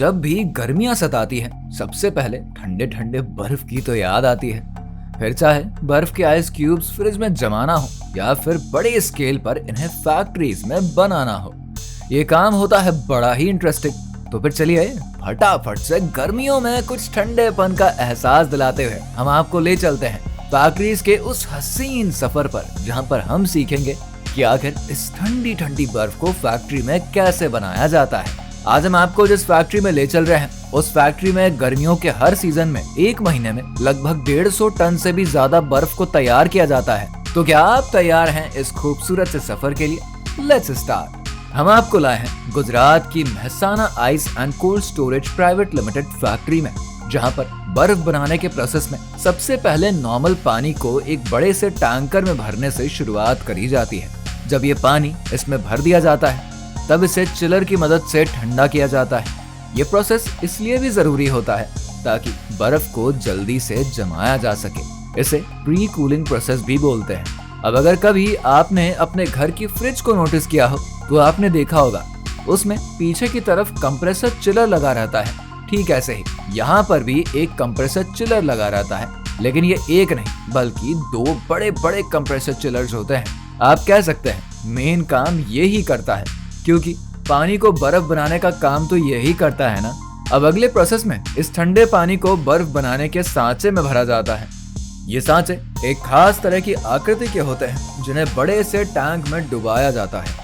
जब भी गर्मियां सताती है सबसे पहले ठंडे ठंडे बर्फ की तो याद आती है। फिर चाहे बर्फ के आइस क्यूब्स फ्रिज में जमाना हो या फिर बड़े स्केल पर इन्हें फैक्ट्रीज में बनाना हो, ये काम होता है बड़ा ही इंटरेस्टिंग। तो फिर चलिए फटाफट से गर्मियों में कुछ ठंडेपन का एहसास दिलाते हुए हम आपको ले चलते हैं फैक्ट्रीज के उस हसीन सफर पर, जहां पर हम सीखेंगे कि आखिर इस ठंडी ठंडी बर्फ को फैक्ट्री में कैसे बनाया जाता है। आज हम आपको जिस फैक्ट्री में ले चल रहे हैं, उस फैक्ट्री में गर्मियों के हर सीजन में एक महीने में लगभग 150 टन से भी ज्यादा बर्फ को तैयार किया जाता है। तो क्या आप तैयार हैं इस खूबसूरत से सफर के लिए? Let's start. हम आपको लाए हैं गुजरात की Mehsana ice and cold storage private limited factory में, जहां पर बर्फ बनाने के प्रोसेस में सबसे पहले नॉर्मल पानी को एक बड़े से टैंकर में भरने से शुरुआत करी जाती है। जब ये पानी इसमें भर दिया जाता है तब इसे चिलर की मदद से ठंडा किया जाता है। ये प्रोसेस इसलिए भी जरूरी होता है ताकि बर्फ को जल्दी से जमाया जा सके। इसे प्री कूलिंग प्रोसेस भी बोलते हैं। अब अगर कभी आपने अपने घर की फ्रिज को नोटिस किया हो तो आपने देखा होगा उसमें पीछे की तरफ कंप्रेसर चिलर लगा रहता है। ठीक ऐसे ही यहाँ पर भी एक कंप्रेसर चिलर लगा रहता है, लेकिन ये एक नहीं बल्कि 2 बड़े बड़े कंप्रेसर चिलर्स होते हैं। आप कह सकते हैं मेन काम यही करता है, क्योंकि पानी को बर्फ बनाने का काम तो यही करता है ना। अब अगले प्रोसेस में इस ठंडे पानी को बर्फ बनाने के सांचे में भरा जाता है। ये सांचे एक खास तरह की आकृति के होते हैं जिन्हें बड़े से टैंक में डुबाया जाता है।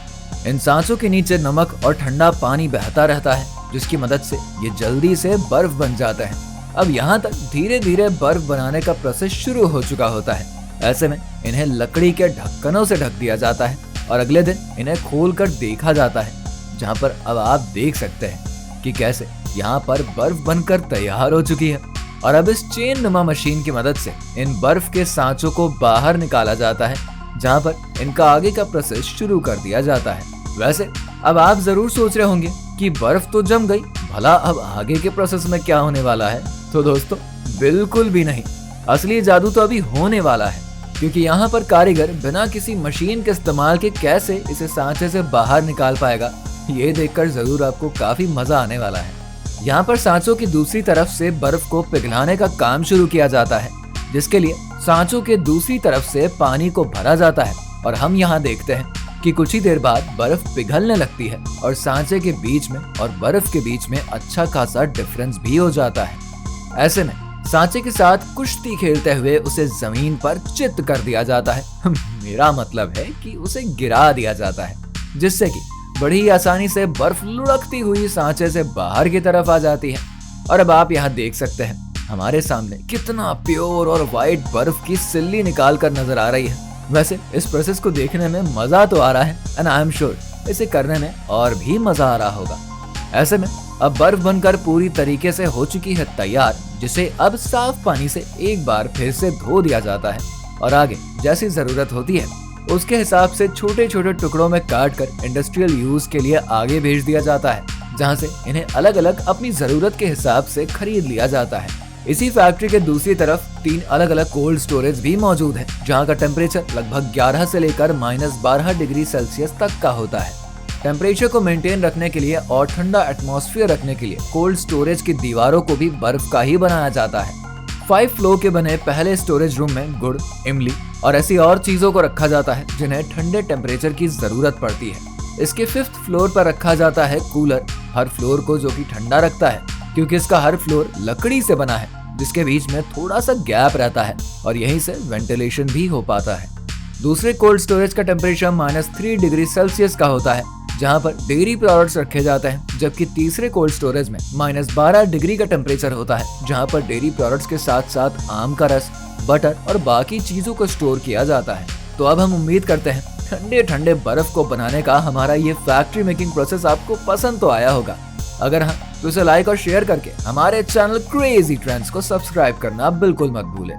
इन सांचों के नीचे नमक और ठंडा पानी बहता रहता है, जिसकी मदद से ये जल्दी से बर्फ बन जाते हैं। अब यहाँ तक धीरे धीरे बर्फ बनाने का प्रोसेस शुरू हो चुका होता है। ऐसे में इन्हें लकड़ी के ढक्कनों से ढक दिया जाता है और अगले दिन इन्हें खोलकर देखा जाता है, जहाँ पर अब आप देख सकते हैं कि कैसे यहाँ पर बर्फ बनकर तैयार हो चुकी है। और अब इस चेन नुमा मशीन की मदद से इन बर्फ के सांचों को बाहर निकाला जाता है, जहाँ पर इनका आगे का प्रोसेस शुरू कर दिया जाता है। वैसे अब आप जरूर सोच रहे होंगे कि बर्फ तो जम गई, भला अब आगे के प्रोसेस में क्या होने वाला है? तो दोस्तों बिल्कुल भी नहीं, असली जादू तो अभी होने वाला है, क्योंकि यहाँ पर कारीगर बिना किसी मशीन के इस्तेमाल के कैसे इसे सांचे से बाहर निकाल पाएगा, ये देखकर जरूर आपको काफी मजा आने वाला है। यहाँ पर सांचों की दूसरी तरफ से बर्फ को पिघलाने का काम शुरू किया जाता है, जिसके लिए सांचों के दूसरी तरफ से पानी को भरा जाता है। और हम यहाँ देखते हैं कि कुछ ही देर बाद बर्फ पिघलने लगती है और सांचे के बीच में और बर्फ के बीच में अच्छा खासा डिफरेंस भी हो जाता है। ऐसे में सांचे के साथ कुश्ती खेलते हुए उसे जमीन पर चित कर दिया जाता है। मेरा मतलब है कि उसे गिरा दिया जाता है, जिससे कि बड़ी आसानी से बर्फ लुढ़कती हुई सांचे से बाहर की तरफ आ जाती है। और अब आप यहाँ देख सकते हैं हमारे सामने कितना प्योर और वाइट बर्फ की सिल्ली निकाल कर नजर आ रही है। वैसे इस प्रोसेस को देखने में मजा तो आ रहा है एंड आई एम श्योर इसे करने में और भी मजा आ रहा होगा। ऐसे में अब बर्फ बनकर पूरी तरीके से हो चुकी है तैयार, जिसे अब साफ पानी से एक बार फिर से धो दिया जाता है और आगे जैसी जरूरत होती है उसके हिसाब से छोटे छोटे टुकड़ों में काट कर इंडस्ट्रियल यूज के लिए आगे भेज दिया जाता है, जहां से इन्हें अलग अलग अपनी जरूरत के हिसाब से खरीद लिया जाता है। इसी फैक्ट्री के दूसरी तरफ 3 अलग अलग कोल्ड स्टोरेज भी मौजूद है, जहां का टेम्परेचर लगभग 11 से लेकर -12 डिग्री सेल्सियस तक का होता है। टेम्परेचर को मेंटेन रखने के लिए और ठंडा एटमॉस्फेयर रखने के लिए कोल्ड स्टोरेज की दीवारों को भी बर्फ का ही बनाया जाता है। 5 फ्लोर के बने पहले स्टोरेज रूम में गुड़, इमली और ऐसी और चीजों को रखा जाता है जिन्हें ठंडे टेम्परेचर की जरूरत पड़ती है। इसके 5th फ्लोर पर रखा जाता है कूलर, हर फ्लोर को जो कि ठंडा रखता है, क्योंकि इसका हर फ्लोर लकड़ी से बना है, जिसके बीच में थोड़ा सा गैप रहता है और यहीं से वेंटिलेशन भी हो पाता है। दूसरे कोल्ड स्टोरेज का टेम्परेचर -3 डिग्री सेल्सियस का होता है, जहां पर डेयरी प्रोडक्ट्स रखे जाते हैं, जबकि तीसरे कोल्ड स्टोरेज में -12 डिग्री का टेम्परेचर होता है, जहां पर डेयरी प्रोडक्ट्स के साथ साथ आम का रस, बटर और बाकी चीजों को स्टोर किया जाता है। तो अब हम उम्मीद करते हैं ठंडे ठंडे बर्फ को बनाने का हमारा ये फैक्ट्री मेकिंग प्रोसेस आपको पसंद तो आया होगा। अगर हाँ तो इसे लाइक और शेयर करके हमारे चैनल क्रेजी ट्रेंड्स को सब्सक्राइब करना बिल्कुल मत भूलें।